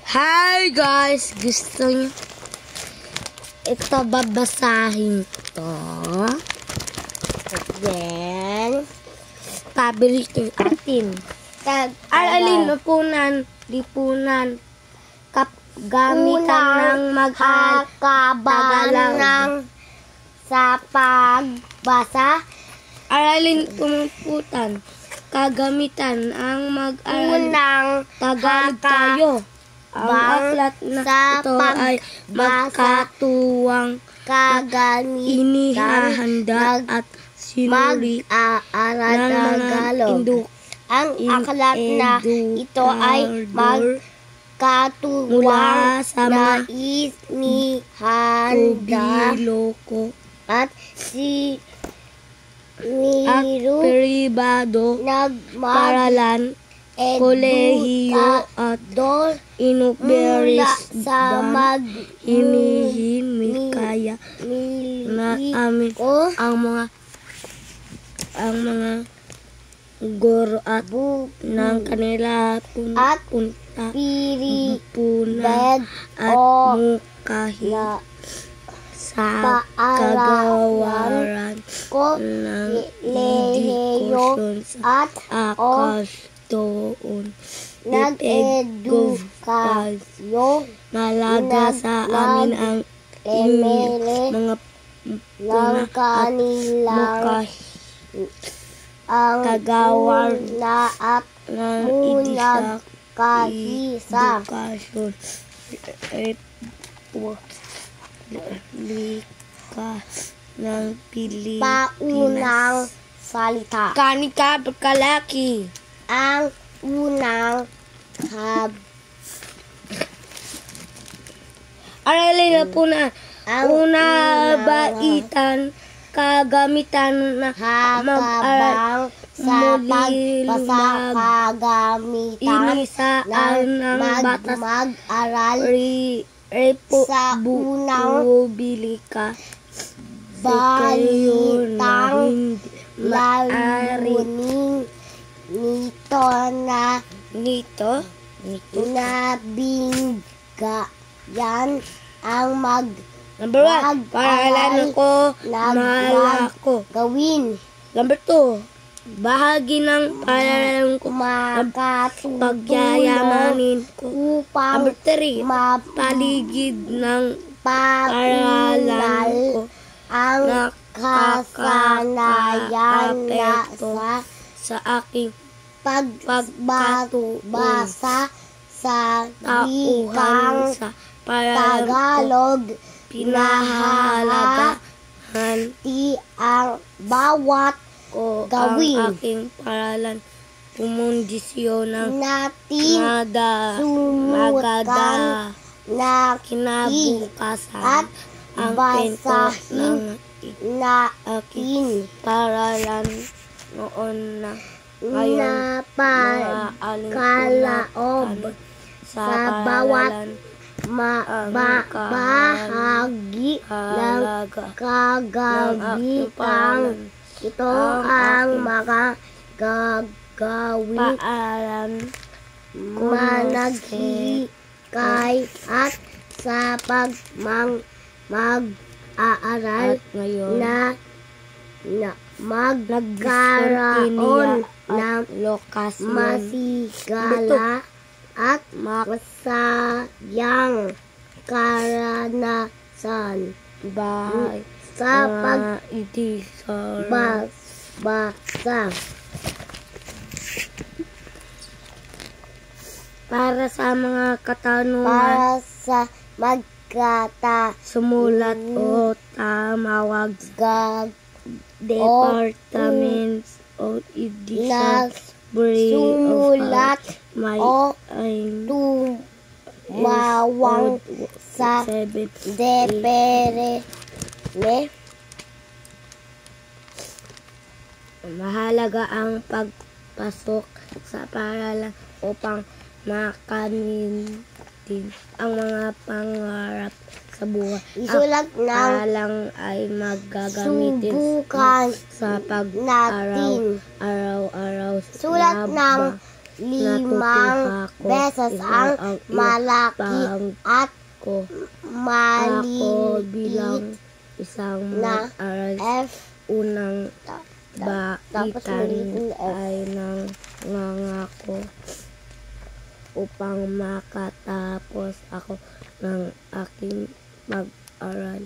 Hi guys! Gusto nyo ito babasahin to. Then, pabilisin natin. Alin, lipunan, gamitan ng mag-tagalang sa pagbasa. Aralin pumputan, kagamitan ang mag-aral Tagalog tayo. Ang aklat na ito ay magkatuwang inihahanda at sinuri ng mga induk. Ang aklat na ito ay magkatuwang na inihanda at siniro pribado, paralan, kolehiyo at inuberis sa hinihimikaya na amin ang mga guro at ng kanila punta punan at mukahit sa kagawaran ng edukasyon sa akas doon. Nag-edukasyon malaga sa amin ang mga puna at mukahit ang kagawar na at ng kahisa edukasyon republika ng Pilipinas. Paunang salita. Kanika Kalaki. Ang unang aralin na po na una baitan kagamitan na mag-aral sa pagbasa kagamitan inisaan ng batas mag-aral sa unang Republika balitang layunin nito na bigyan ang Number 1, paaralan ko, mahal ako. Gawin. Number 2, bahagi ng paaralan ko, pagyayamanin ko. Upang Number 3, paligid ng paaralan ko ang kasanayan na sa aking pagbasa sa tauhan sa paaralan ko. Tagalog. Pinahalagahan ang bawat ko gawin. ang aking paaralan. Pumundisyon ng natin magada na kinabukasan at ang kwento ng natin paaralan noon na ngayon napagkalaob sa bawat bahagi ng kagamitan. Ito ang mga gagawin managhikay at sa mag-aaral na magkaroon ng masigala at masayang karanasan sa pagbasa. Para sa mga katanungan, para sa sumulat o tumawag Department of Education, sumulat o tumawag sa DepEd. Mahalaga ang pagpasok sa paaralan upang makanitin ang mga pangarap sa buhay. Isulat ng paaralan ay magagamitin sa pag-araw-araw sulat ng 5 beses ang malaki at Ako maliit bilang isang na mag-aral F. unang Tapos baitan maliit na F. ay nangangako upang makatapos ako ng aking mag-aral.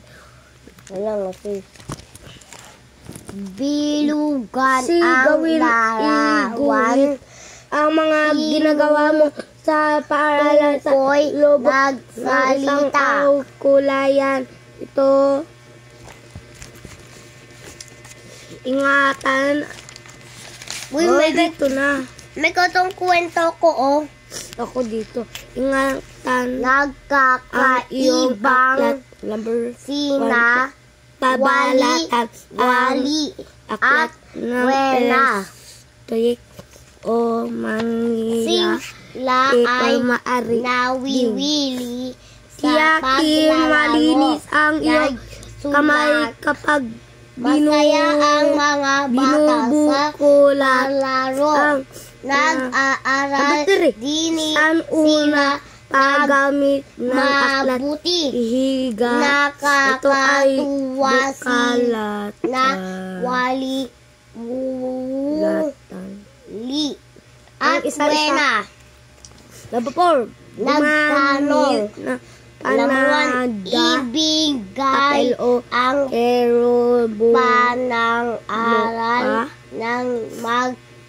Wala nga bilugan Si ang gawin larawan. ang mga ginagawa mo sa paaralan sa Tungkoy loob ng isang nagsalita. kulayan. Ito, ingatan. Uy, Dito na. may katong kwento ko, oh. Ako dito. Ingatan ang iyong aklat. Nagkakaibang Number sina pabalatan wali aklat at ng wena. Tuyik o Manila. Sila Ikaw ay maari nawiwili Tiyakin paglalaro malinis ang iyong nagsulat. kamay kapag Masaya ang mga bata sa binubukulat laro. ang Nag-aaral din saan una sila paggamit ng aklat mabuti. higa. Ito ay Nakakatuwa bukalat na wali latan. li at Ang isa-isa. wena. Number 4. Nagtanong. Na Number 1, panada ibigay papel o ang erobo panang-aral ng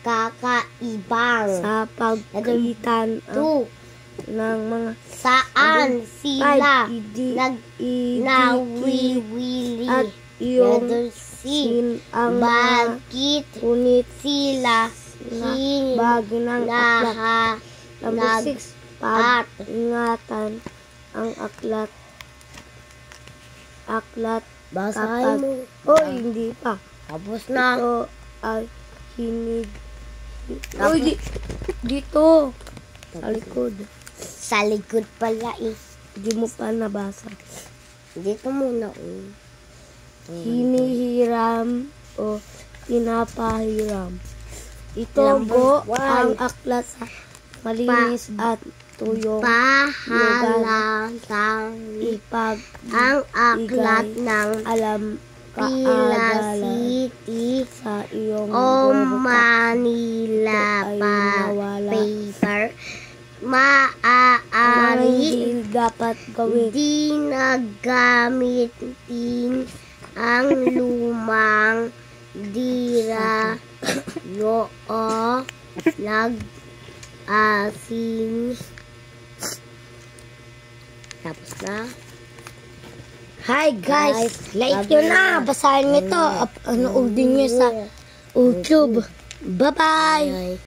magkakaibang. sa pagkitan 2. ng mga Saan sila nawiwili nawiwili? at iyong Sin ang mga bakit kunit sila na bagay ng aklat. Number 6. Pag-ingatan ang aklat. Basahin mo. Hoy, hindi pa. Tapos na. Ito ay hinig. Hoy, dito. Sa likod. Sa likod pala eh. Hindi mo pa nabasa. Dito muna. Hinihiram o pinapahiram. Ito Number po 1. ang aklat sa malinis at tuyong Pahalatang ipag ang aklat ng alam Pila kaagalan City sa iyong o buhok. Manila Ito ay pa nawala. paper. Ang Maaari hindi dapat gawin. di nagamit din ang lumang dira o nag-asin. Tapos na. Hi guys, like nyo na. Basahin nyo to. Ano din nyo sa YouTube. Bye-bye.